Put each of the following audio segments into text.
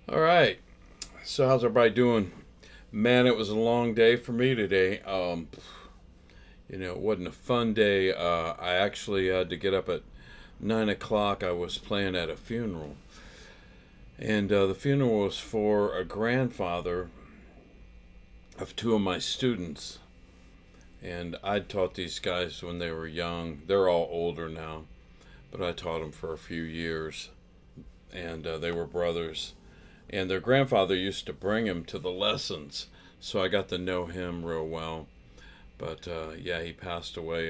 All right. So how's everybody doing? Man, it was a long day for me today. It wasn't a fun day. I actually had to get up at 9 o'clock. I was playing at a funeral, and the funeral was for a grandfather of two of my students. And I'd taught these guys when they were young. They're all older now, but I taught them for a few years, and they were brothers. And their grandfather used to bring him to the lessons, so I got to know him real well. But yeah, he passed away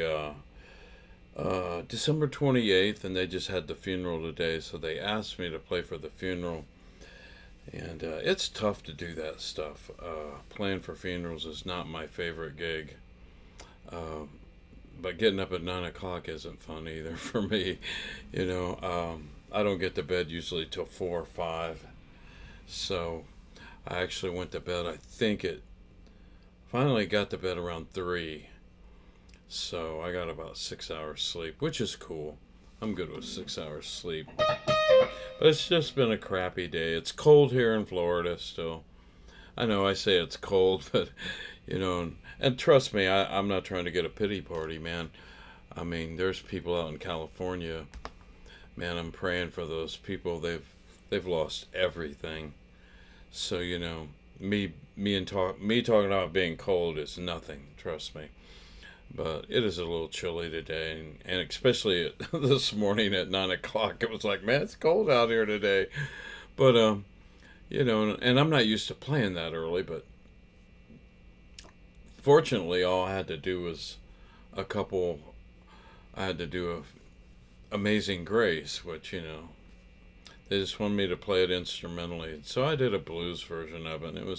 December 28th, and they just had the funeral today, so they asked me to play for the funeral. And it's tough to do that stuff. Playing for funerals is not my favorite gig. Uh, but getting up at 9 o'clock isn't fun either for me. I don't get to bed usually till 4 or 5. So I actually went to bed, I think it finally got to bed around 3. So I got about 6 hours sleep, which is cool. I'm good with 6 hours sleep. But it's just been a crappy day. It's cold here in Florida still. I know I say it's cold, but and trust me, I'm not trying to get a pity party, man. I mean, there's people out in California. Man, I'm praying for those people. They've lost everything. So me talking about being cold is nothing. Trust me. But it is a little chilly today, and especially this morning at 9 o'clock, it was like, man, it's cold out here today. But and I'm not used to playing that early. But fortunately, all I had to do was a couple. I had to do Amazing Grace, which they just wanted me to play it instrumentally. So I did a blues version of it, and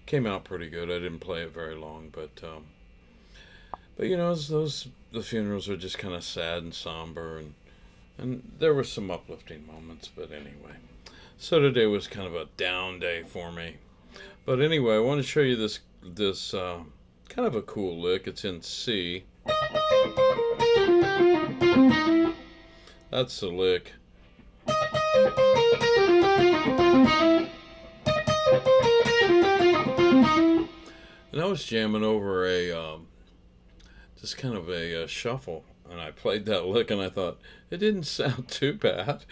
came out pretty good. I didn't play it very long, but those the funerals are just kind of sad and somber, and there were some uplifting moments. But anyway, so today was kind of a down day for me. But anyway, I want to show you this kind of a cool lick. It's in C. That's the lick. And I was jamming over just kind of a shuffle, and I played that lick, and I thought it didn't sound too bad.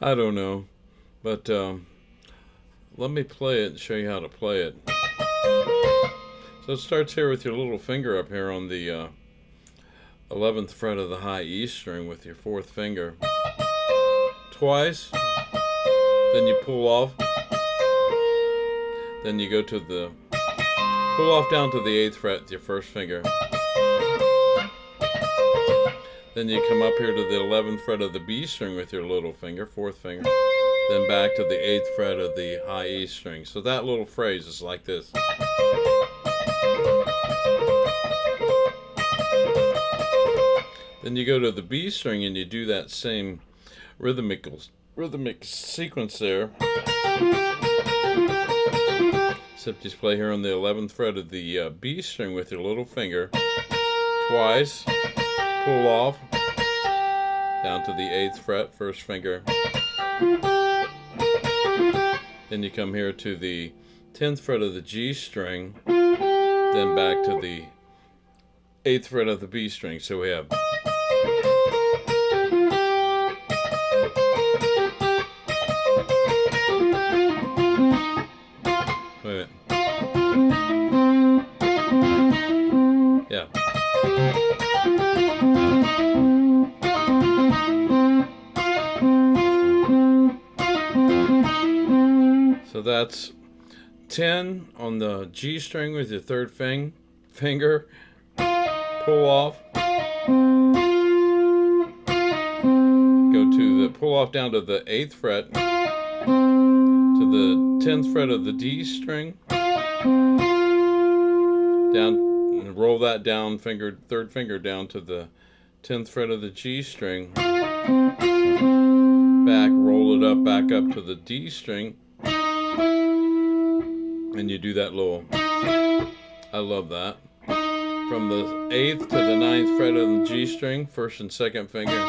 I don't know, but let me play it and show you how to play it. So it starts here with your little finger up here on the 11th fret of the high E string with your fourth finger. Twice, then you pull off, then you go to the pull off down to the 8th fret with your first finger. Then you come up here to the 11th fret of the B string with your little finger, fourth finger. Then back to the 8th fret of the high E string. So that little phrase is like this. Then you go to the B string and you do that same rhythmic sequence there. Except you play here on the 11th fret of the B string with your little finger. Twice. Pull off. Down to the 8th fret, first finger. Then you come here to the 10th fret of the G string. Then back to the 8th fret of the B string. So we have... Wait a minute. Yeah. So that's 10 on the G string with your third finger. Pull off. Go to the pull off down to the 8th fret. To the 10th fret of the D string. Down and roll that down third finger down to the 10th fret of the G string. Back, roll it up, back up to the D string. And you do that little, I love that. From the 8th to the 9th fret of the G string, first and second finger.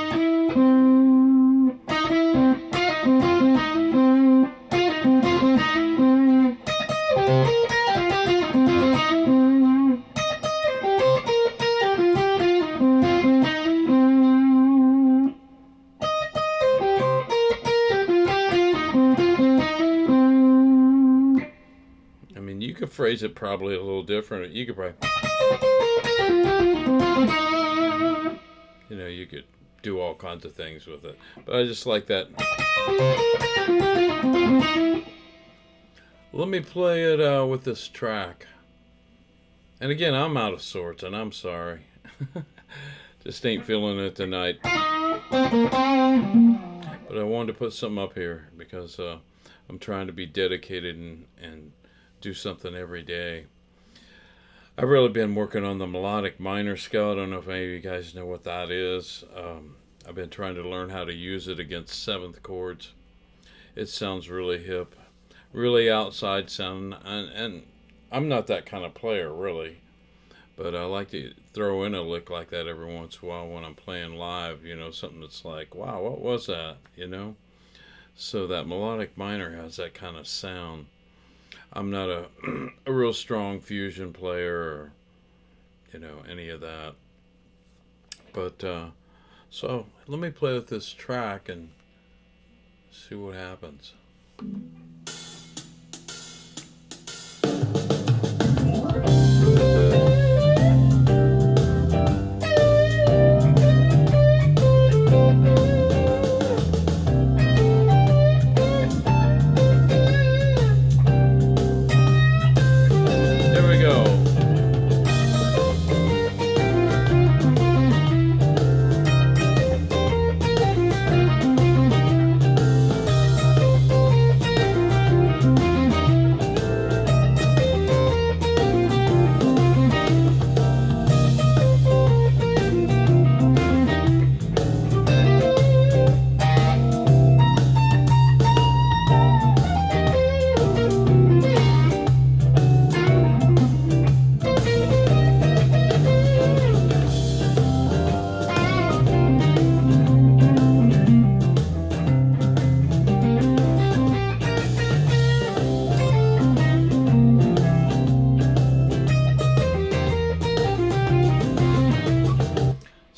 phrase it probably a little different. You could probably, you could do all kinds of things with it. But I just like that. Let me play it with this track. And again, I'm out of sorts, and I'm sorry. Just ain't feeling it tonight. But I wanted to put something up here because I'm trying to be dedicated and do something every day. I've really been working on the melodic minor scale. I don't know if any of you guys know what that is. I've been trying to learn how to use it against seventh chords. It sounds really hip, really outside sound, and I'm not that kind of player, really. But I like to throw in a lick like that every once in a while when I'm playing live, something that's like, wow, what was that, So that melodic minor has that kind of sound. I'm not a real strong fusion player or, any of that. But, so let me play with this track and see what happens.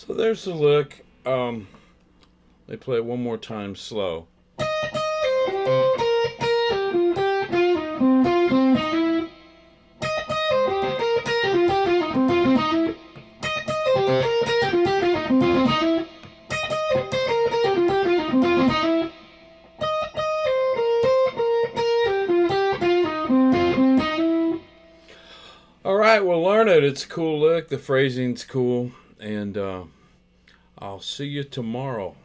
There's the lick. They play it one more time slow. Alright, we'll learn it. It's a cool lick. The phrasing's cool. And I'll see you tomorrow.